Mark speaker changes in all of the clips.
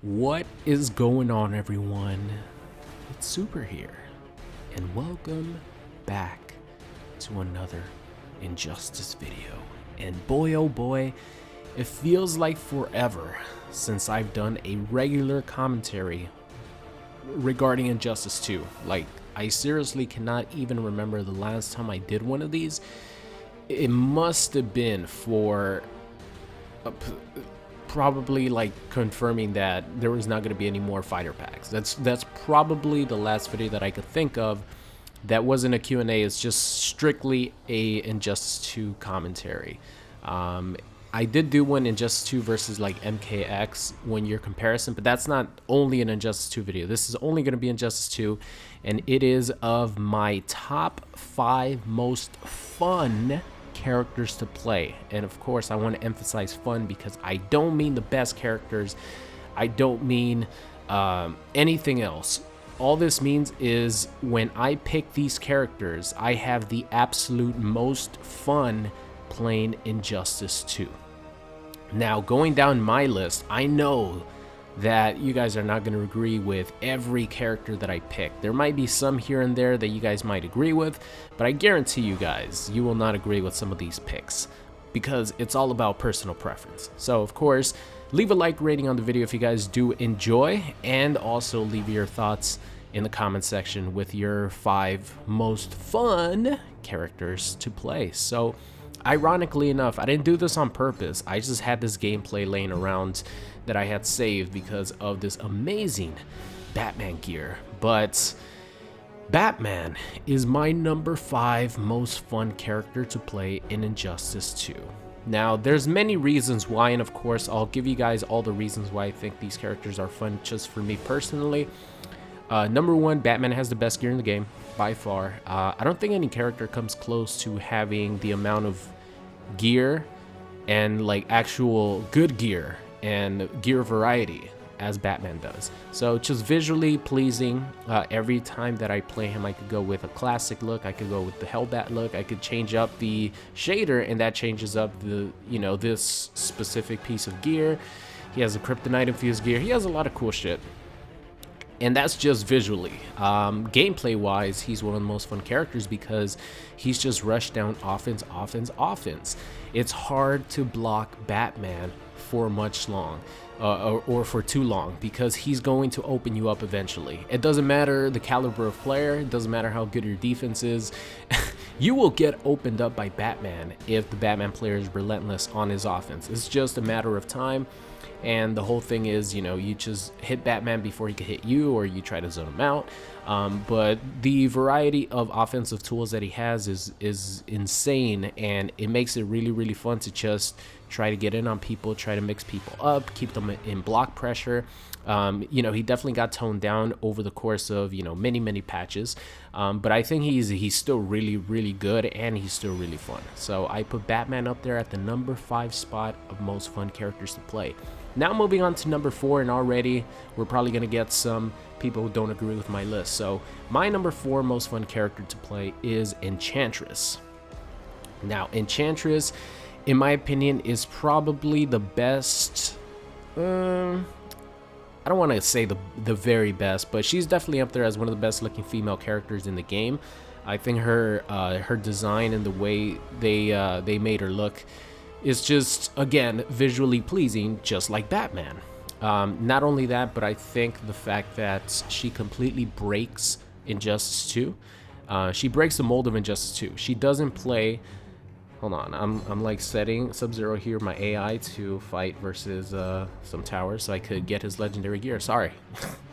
Speaker 1: What is going on, everyone? It's Super here, and welcome back to another Injustice video. And boy oh boy, it feels like forever since I've done a regular commentary regarding Injustice 2. Like, I seriously cannot even remember the last time I did one of these. It must have been for probably like confirming that there was not going to be any more fighter packs. That's probably the last video that I could think of that wasn't a Q&A. It's just strictly a Injustice 2 commentary. I did do one Injustice 2 versus like MKX 1 year comparison, but that's not only an Injustice 2 video. This is only going to be Injustice 2, and it is of my top 5 most fun characters to play. And of course, I want to emphasize fun because I don't mean the best characters. I don't mean anything else. All this means is when I pick these characters, I have the absolute most fun playing Injustice 2. Now, going down my list, I know that you guys are not going to agree with every character that I pick. There might be some here and there that you guys might agree with, but I guarantee you guys, you will not agree with some of these picks because it's all about personal preference. So, of course, leave a like rating on the video if you guys do enjoy, and also leave your thoughts in the comment section with your 5 most fun characters to play. So, ironically enough, I didn't do this on purpose. I just had this gameplay laying around that I had saved because of this amazing Batman gear. But Batman is my number 5 most fun character to play in Injustice 2. Now, there's many reasons why, and of course, I'll give you guys all the reasons why I think these characters are fun just for me personally. Number 1, Batman has the best gear in the game, by far. I don't think any character comes close to having the amount of gear and like actual good gear and gear variety as Batman does. So just visually pleasing. Every time that I play him, I could go with a classic look, I could go with the Hellbat look, I could change up the shader, and that changes up the, you know, this specific piece of gear. He has a kryptonite infused gear. He has a lot of cool shit. And that's just visually. Gameplay wise, he's one of the most fun characters because he's just rushed down offense, offense, offense. It's hard to block Batman for much long or for too long because he's going to open you up eventually. It doesn't matter the caliber of player, it doesn't matter how good your defense is. You will get opened up by Batman if the Batman player is relentless on his offense. It's just a matter of time. And the whole thing is, you know, you just hit Batman before he can hit you, or you try to zone him out. But the variety of offensive tools that he has is insane, and it makes it really, really fun to just try to get in on people, try to mix people up, keep them in block pressure. You know, he definitely got toned down over the course of, you know, many patches. But I think he's still really, really good, and he's still really fun. So I put Batman up there at the number 5 spot of most fun characters to play. Now moving on to number 4, and already we're probably going to get some people who don't agree with my list. So my number 4 most fun character to play is Enchantress. Now, Enchantress, in my opinion, is probably the best. I don't want to say the very best, but she's definitely up there as one of the best looking female characters in the game. I think her design and the way they made her look is just, again, visually pleasing, just like Batman. Not only that, but I think the fact that she completely breaks Injustice 2. She breaks the mold of Injustice 2. She doesn't play. Hold on, I'm like setting Sub-Zero here, my AI, to fight versus some towers so I could get his legendary gear. Sorry,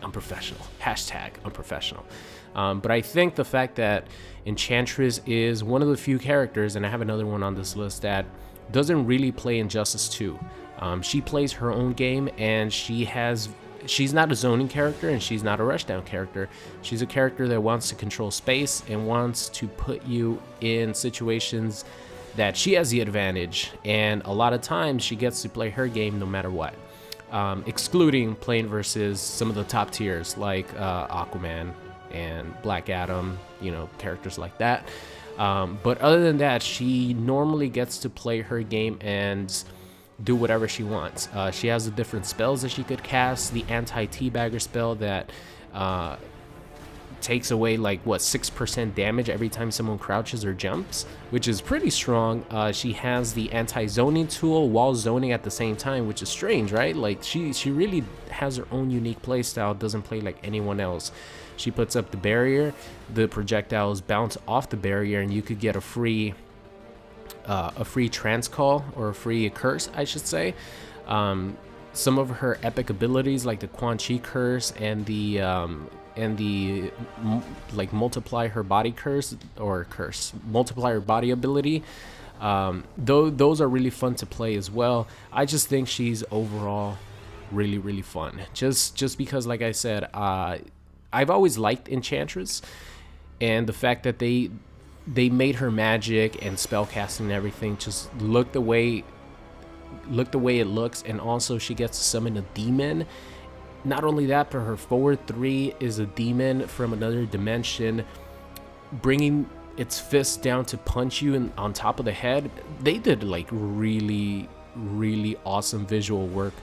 Speaker 1: I'm professional. Hashtag unprofessional. But I think the fact that Enchantress is one of the few characters, and I have another one on this list, that doesn't really play Injustice 2. She plays her own game, and she's not a zoning character, and she's not a rushdown character. She's a character that wants to control space and wants to put you in situations that she has the advantage, and a lot of times she gets to play her game no matter what, excluding playing versus some of the top tiers like Aquaman and Black Adam, you know, characters like that. But other than that, she normally gets to play her game and do whatever she wants. She has the different spells that she could cast. The anti-teabagger spell that takes away like what 6% damage every time someone crouches or jumps, which is pretty strong. She has the anti-zoning tool while zoning at the same time, which is strange, right? Like she really has her own unique playstyle, doesn't play like anyone else. She puts up the barrier, the projectiles bounce off the barrier, and you could get a free trance call, or a free curse, I should say. Some of her epic abilities, like the Quan Chi curse and the like multiply her body curse, or multiply her body ability, those are really fun to play as well. I just think she's overall really fun, just because, like I said, I've always liked Enchantress, and the fact that they made her magic and spellcasting and everything just look the way it looks. And also she gets to summon a demon. Not only that, but her forward 3 is a demon from another dimension, bringing its fist down to punch you on top of the head. They did like really awesome visual work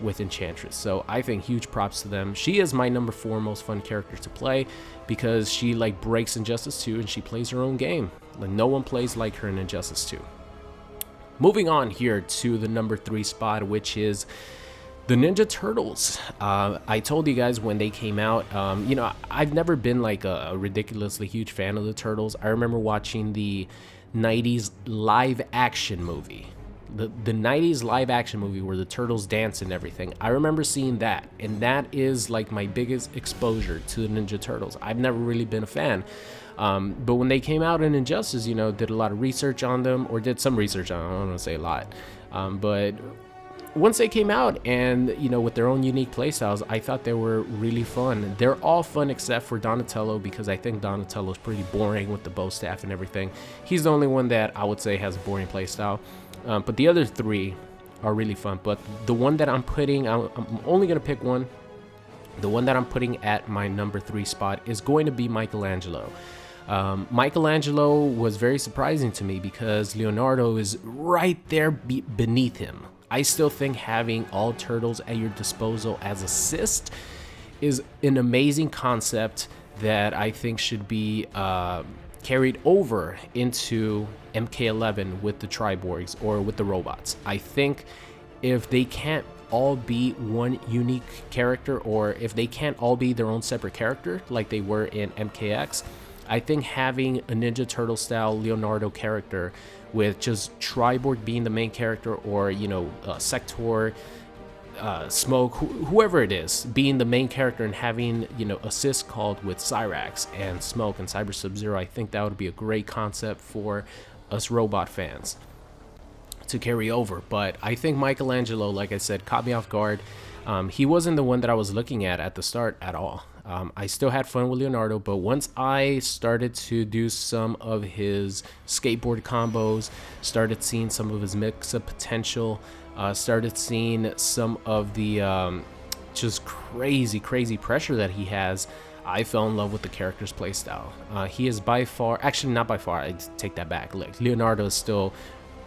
Speaker 1: with Enchantress, so I think huge props to them. She is my number 4 most fun character to play, because she like breaks Injustice 2 and she plays her own game. Like no one plays like her in Injustice 2. Moving on here to the number 3 spot, which is the Ninja Turtles. I told you guys when they came out, you know, I've never been like a ridiculously huge fan of the Turtles. I remember watching the 90s live action movie. The 90s live action movie where the turtles dance and everything. I remember seeing that, and that is like my biggest exposure to the Ninja Turtles. I've never really been a fan. But when they came out in Injustice, you know, did a lot of research on them, or did some research on them, I don't want to say a lot. But once they came out, and you know, with their own unique playstyles, I thought they were really fun. They're all fun except for Donatello, because I think Donatello's pretty boring with the bow staff and everything. He's the only one that I would say has a boring playstyle. But the other 3 are really fun. But the one that I'm only going to pick one. The one that I'm putting at my number 3 spot is going to be Michelangelo. Michelangelo was very surprising to me, because Leonardo is right there beneath him. I still think having all turtles at your disposal as assist is an amazing concept that I think should be carried over into MK11 with the Triborgs or with the robots. I think if they can't all be one unique character, or if they can't all be their own separate character like they were in MKX, I think having a Ninja Turtle style Leonardo character with just Triborg being the main character, or you know, Sector, Smoke, whoever it is, being the main character, and having, you know, assists called with Cyrax and Smoke and Cyber Sub-Zero, I think that would be a great concept for us robot fans to carry over. But I think Michelangelo, like I said, caught me off guard. He wasn't the one that I was looking at the start at all. I still had fun with Leonardo, but once I started to do some of his skateboard combos, started seeing some of his mix-up potential, started seeing some of the just crazy pressure that he has, I fell in love with the character's playstyle. He is by far, actually not by far, I take that back. Like, Leonardo is still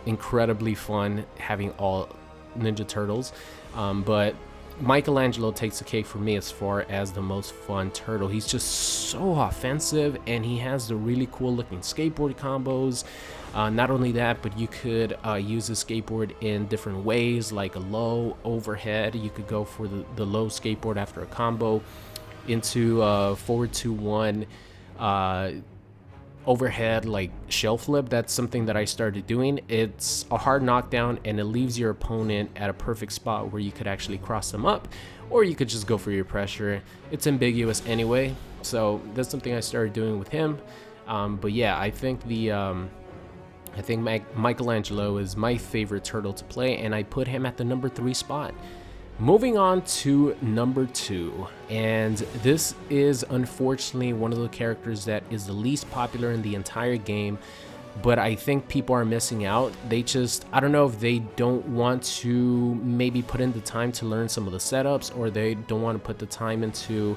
Speaker 1: incredibly fun having all Ninja Turtles, but Michelangelo takes the cake for me as far as the most fun turtle. He's just so offensive, and he has the really cool looking skateboard combos. Not only that, but you could use the skateboard in different ways, like a low, overhead. You could go for the low skateboard after a combo, into forward 2-1 overhead, like shell flip. That's something that I started doing. It's a hard knockdown, and it leaves your opponent at a perfect spot where you could actually cross them up, or you could just go for your pressure. It's ambiguous anyway, so that's something I started doing with him. But yeah, I think Michelangelo is my favorite turtle to play, and I put him at the number 3 spot. Moving on to number 2, and this is unfortunately one of the characters that is the least popular in the entire game, but I think people are missing out. They just, I don't know if they don't want to maybe put in the time to learn some of the setups, or they don't want to put the time into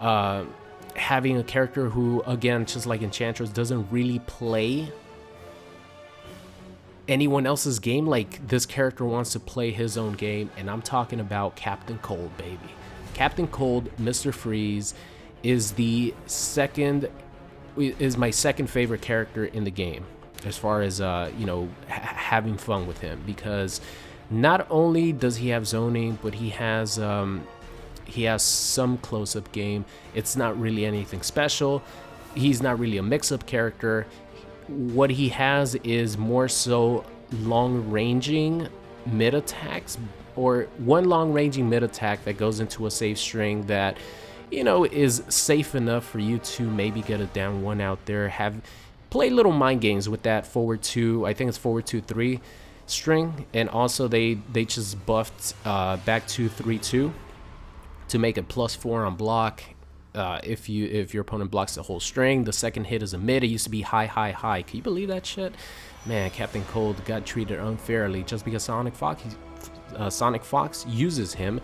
Speaker 1: having a character who, again, just like Enchantress, doesn't really play anyone else's game. Like, this character wants to play his own game, and I'm talking about Captain Cold, baby. Captain Cold, Mr. Freeze, is my second favorite character in the game, as far as having fun with him, because not only does he have zoning, but he has some close-up game. It's not really anything special. He's not really a mix-up character. What he has is more so long-ranging mid attacks, or one long-ranging mid attack that goes into a safe string that, is safe enough for you to maybe get a down one out there. Play little mind games with that forward 2, I think it's forward 2-3 string, and also they just buffed back to 3-2 to make it +4 on block. If your opponent blocks the whole string, the second hit is a mid. It used to be high, high, high. Can you believe that shit? Man, Captain Cold got treated unfairly just because Sonic Fox uses him.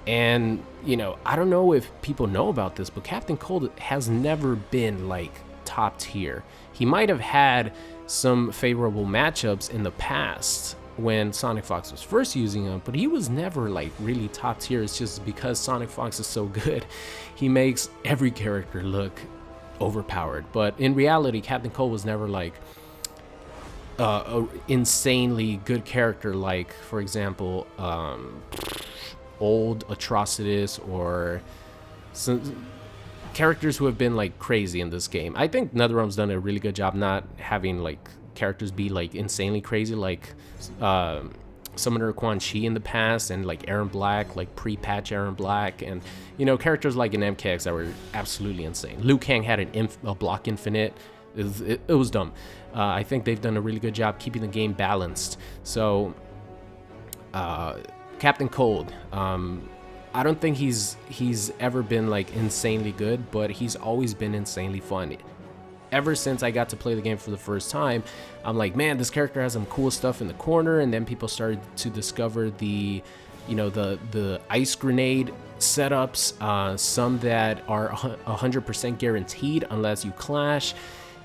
Speaker 1: And, I don't know if people know about this, but Captain Cold has never been, like, top tier. He might have had some favorable matchups in the past when Sonic Fox was first using him, but he was never, like, really top tier. It's just because Sonic Fox is so good, he makes every character look overpowered. But in reality, Captain Cold was never, like, a insanely good character, like, for example, old Atrocitus, or some characters who have been, like, crazy in this game. I think NetherRealm's done a really good job not having, like, characters be, like, insanely crazy, like Summoner Quan Chi in the past, and, like, Aaron Black, like pre-patch Aaron Black, and characters like in MKX that were absolutely insane. Liu Kang had a block infinite. It was dumb. I think they've done a really good job keeping the game balanced. So Captain Cold, I don't think he's ever been, like, insanely good, but he's always been insanely fun. Ever since I got to play the game for the first time, I'm like, man, this character has some cool stuff in the corner. And then people started to discover the ice grenade setups, some that are 100% guaranteed unless you clash.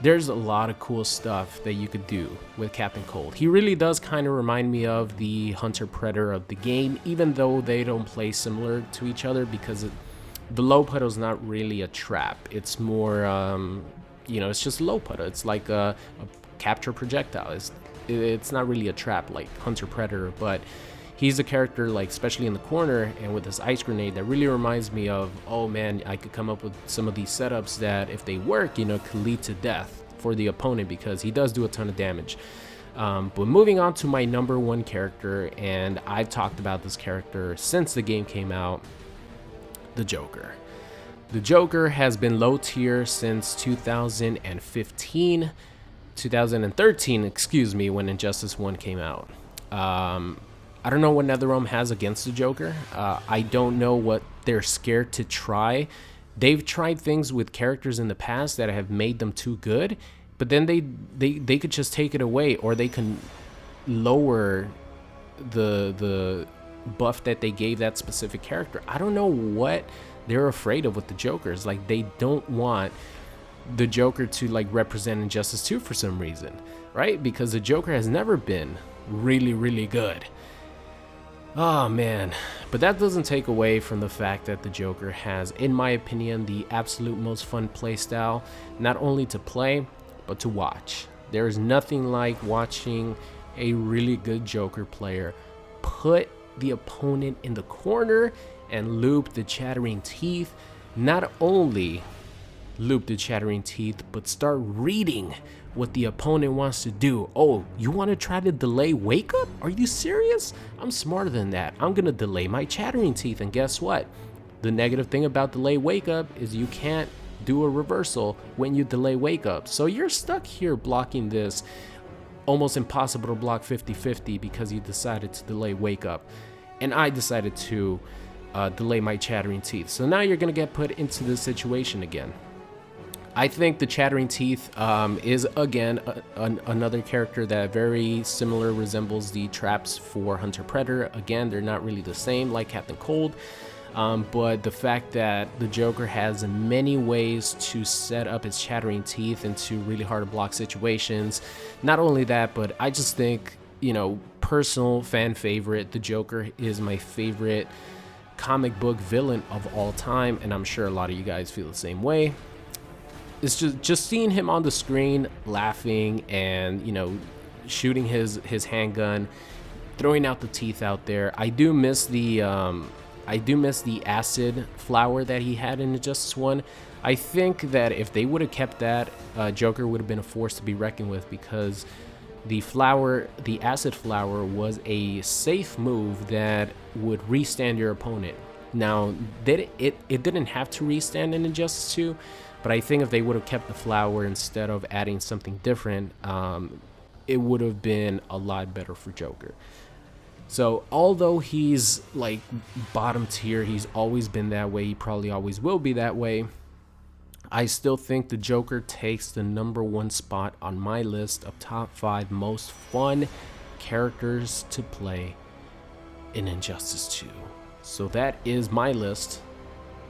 Speaker 1: There's a lot of cool stuff that you could do with Captain Cold. He really does kind of remind me of the Hunter Predator of the game, even though they don't play similar to each other, because the low puddle is not really a trap. It's more it's just low puddle. It's like a capture projectile. It's not really a trap like Hunter Predator, but he's a character, like, especially in the corner and with this ice grenade, that really reminds me of, oh man, I could come up with some of these setups that, if they work, could lead to death for the opponent, because he does do a ton of damage. But moving on to my number one character, and I've talked about this character since the game came out, the Joker. The Joker has been low tier since 2013, excuse me, when Injustice 1 came out. I don't know what NetherRealm has against the Joker. I don't know what they're scared to try. They've tried things with characters in the past that have made them too good, but then they could just take it away, or they can lower the buff that they gave that specific character. I don't know what they're afraid of with the Jokers. Like, they don't want the Joker to, like, represent Injustice 2 for some reason, right? Because the Joker has never been really, really good. Oh man, but that doesn't take away from the fact that the Joker has, in my opinion, the absolute most fun playstyle, not only to play, but to watch. There is nothing like watching a really good Joker player put the opponent in the corner and loop the Chattering Teeth. Not only loop the Chattering Teeth, but start reading what the opponent wants to do. Oh, you want to try to delay Wake Up? Are you serious? I'm smarter than that. I'm gonna delay my Chattering Teeth, and guess what? The negative thing about delay Wake Up is you can't do a reversal when you delay Wake Up. So you're stuck here blocking this. Almost impossible to block 50-50 because you decided to delay Wake Up. And I decided to delay my Chattering Teeth. So now you're gonna get put into this situation again. I think the Chattering Teeth is, again, another character that very similar resembles the traps for Hunter Predator. Again, they're not really the same like Captain Cold, but the fact that the Joker has many ways to set up his Chattering Teeth into really hard to block situations. Not only that, but I just think personal fan favorite. The Joker is my favorite comic book villain of all time, and I'm sure a lot of you guys feel the same way. It's just seeing him on the screen laughing and shooting his handgun, throwing out the teeth out there. I do miss the acid flower that he had in Injustice 1. I think that if they would have kept that, Joker would have been a force to be reckoned with, because the acid flower was a safe move that would restand your opponent. Now, it didn't have to restand in Injustice 2, but I think if they would have kept the flower instead of adding something different, it would have been a lot better for Joker. So although he's like bottom tier, he's always been that way, he probably always will be that way, I still think the Joker takes the #1 spot on my list of top 5 most fun characters to play in Injustice 2. So that is my list.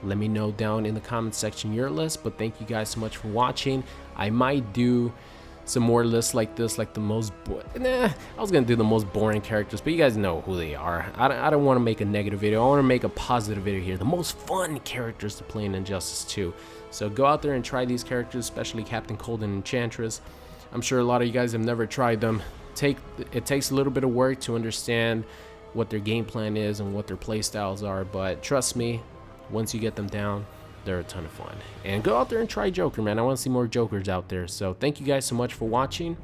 Speaker 1: Let me know down in the comment section your list, but thank you guys so much for watching. I might do some more lists like this, like the most I was gonna do the most boring characters, but you guys know who they are. I don't want to make a negative video, I want to make a positive video here. The most fun characters to play in Injustice 2. So go out there and try these characters, especially Captain Cold and Enchantress. I'm sure a lot of you guys have never tried them. It takes a little bit of work to understand what their game plan is and what their play styles are, but trust me, once you get them down, they're a ton of fun. And go out there and try Joker, man. I want to see more Jokers out there. So thank you guys so much for watching,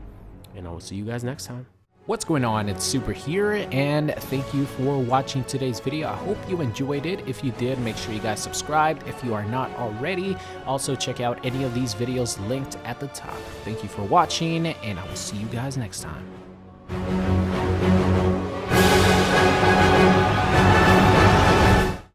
Speaker 1: and I will see you guys next time. What's going on? It's Super here, and thank you for watching today's video. I hope you enjoyed it. If you did, make sure you guys subscribed if you are not already. Also, check out any of these videos linked at the top. Thank you for watching, and I will see you guys next time.